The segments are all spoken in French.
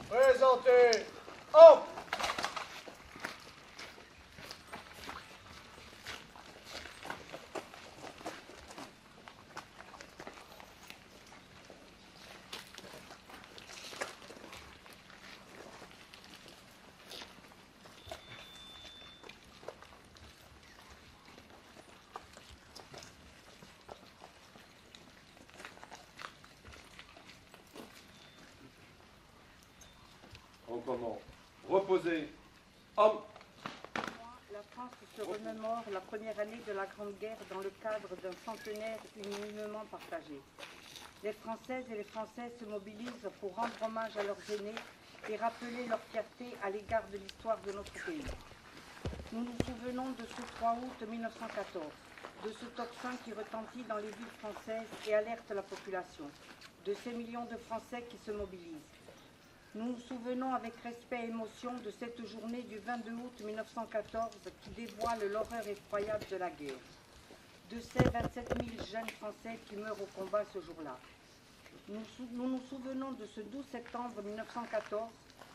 Présentez. Hop! Comment reposer. Homme. La France se remémore la première année de la Grande Guerre dans le cadre d'un centenaire unanimement partagé. Les Françaises et les Français se mobilisent pour rendre hommage à leurs aînés et rappeler leur fierté à l'égard de l'histoire de notre pays. Nous nous souvenons de ce 3 août 1914, de ce tocsin qui retentit dans les villes françaises et alerte la population, de ces millions de Français qui se mobilisent. Nous nous souvenons avec respect et émotion de cette journée du 22 août 1914 qui dévoile l'horreur effroyable de la guerre, de ces 27 000 jeunes Français qui meurent au combat ce jour-là. Nous nous souvenons de ce 12 septembre 1914,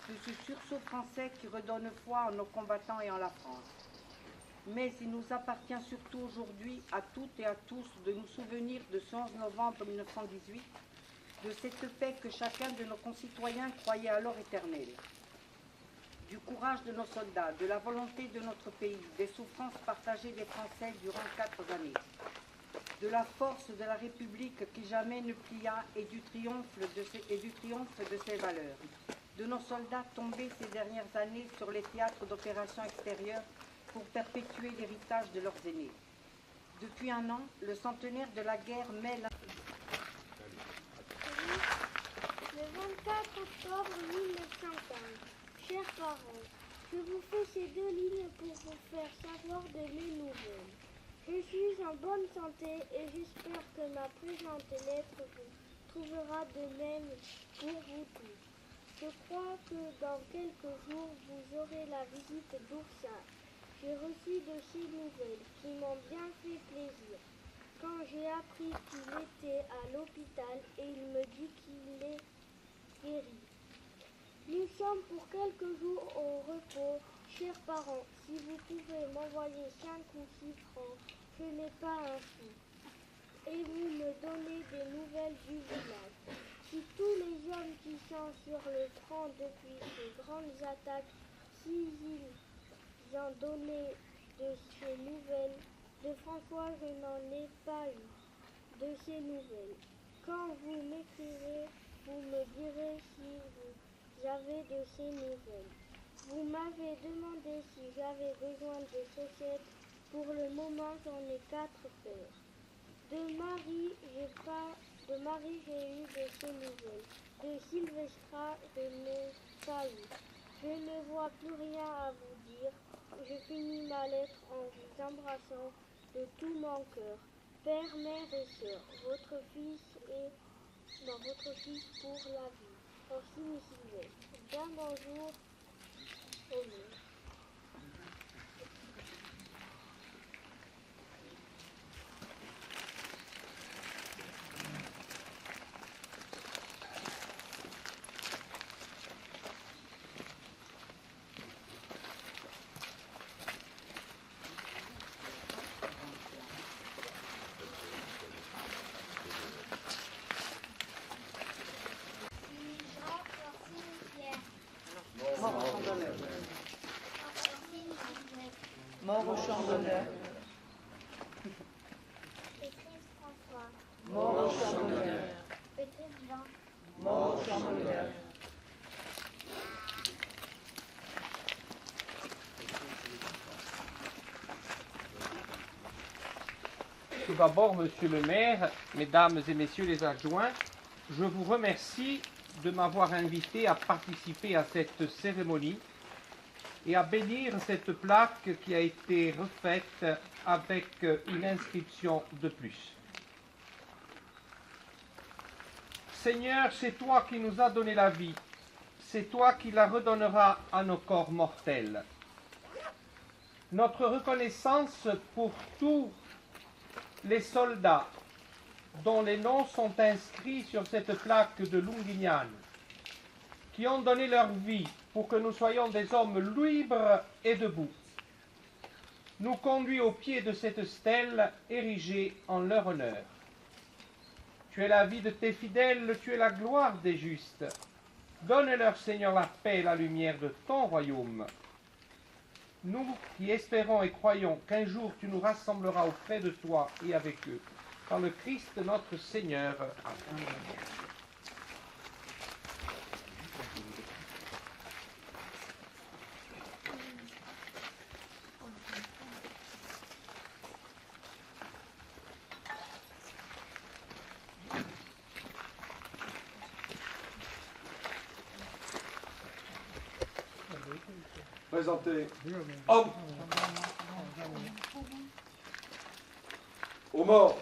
de ce sursaut français qui redonne foi en nos combattants et en la France. Mais il nous appartient surtout aujourd'hui à toutes et à tous de nous souvenir de ce 11 novembre 1918, de cette paix que chacun de nos concitoyens croyait alors éternelle, du courage de nos soldats, de la volonté de notre pays, des souffrances partagées des Français durant 4 années, de la force de la République qui jamais ne plia et du triomphe de ses valeurs, de nos soldats tombés ces dernières années sur les théâtres d'opérations extérieures pour perpétuer l'héritage de leurs aînés. Depuis un an, le centenaire de la guerre mêle Le 24 octobre 1915, chers parents, je vous fais ces 2 lignes pour vous faire savoir de mes nouvelles. Je suis en bonne santé et j'espère que ma présente lettre vous trouvera de même pour vous tous. Je crois que dans quelques jours, vous aurez la visite d'Oursin. J'ai reçu de ces nouvelles qui m'ont bien fait plaisir. Quand j'ai appris qu'il était à l'hôpital et il me dit qu'il est guéri. Nous sommes pour quelques jours au repos. Chers parents, si vous pouvez m'envoyer 5 ou 6 francs, je n'ai pas un sou. Et vous me donnez des nouvelles du village. Si tous les hommes qui sont sur le front depuis ces grandes attaques, s'ils en donnaient de ces nouvelles, de François, je n'en ai pas eu de ces nouvelles. Quand vous m'écrirez, vous me direz si vous avez de ces nouvelles. Vous m'avez demandé si j'avais besoin de chaussettes. Pour le moment, j'en ai 4 paires. De Marie, j'ai eu de ces nouvelles. De Sylvestra, je n'ai pas eu. Je ne vois plus rien à vous dire. Je finis ma lettre en vous embrassant de tout mon cœur. Père, mère et sœur, votre fils pour la vie. Orsine Sylvestre. Bien bonjour. Amen. Mort au champ d'honneur. Pétrice François. Mort au champ d'honneur. Pétrice Jean. Mort au champ d'honneur. Tout d'abord, Monsieur le maire, Mesdames et Messieurs les adjoints, je vous remercie de m'avoir invité à participer à cette cérémonie et à bénir cette plaque qui a été refaite avec une inscription de plus. Seigneur, c'est toi qui nous as donné la vie, c'est toi qui la redonneras à nos corps mortels. Notre reconnaissance pour tous les soldats dont les noms sont inscrits sur cette plaque de Lunghignane, qui ont donné leur vie pour que nous soyons des hommes libres et debout, nous conduis au pied de cette stèle érigée en leur honneur. Tu es la vie de tes fidèles, tu es la gloire des justes. Donne-leur, Seigneur, la paix et la lumière de ton royaume. Nous qui espérons et croyons qu'un jour tu nous rassembleras auprès de toi et avec eux, par le Christ notre Seigneur. Amen. Présentez. Homme. Aux morts.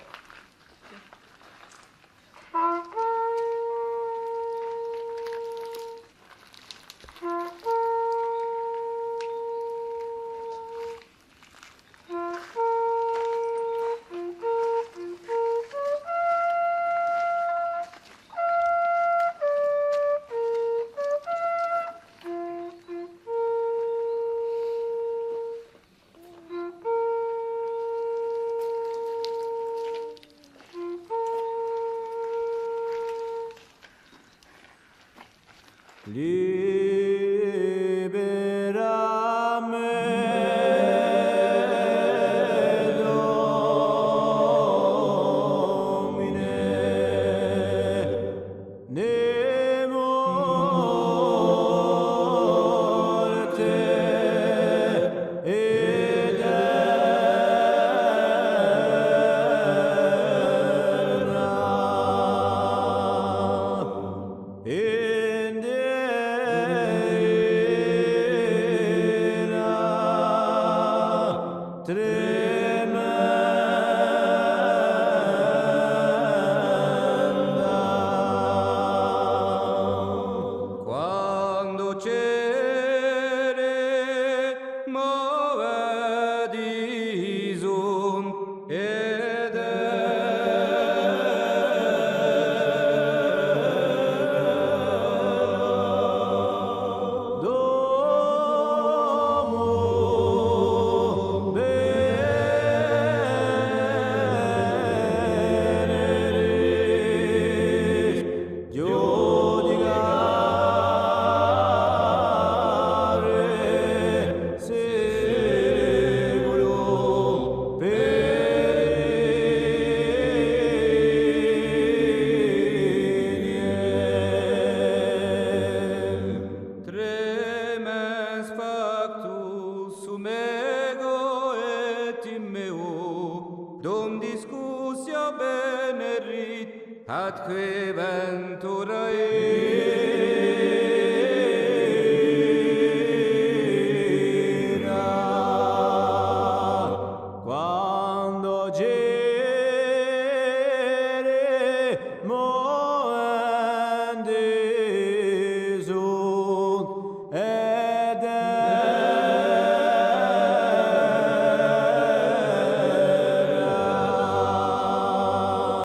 Atque ventura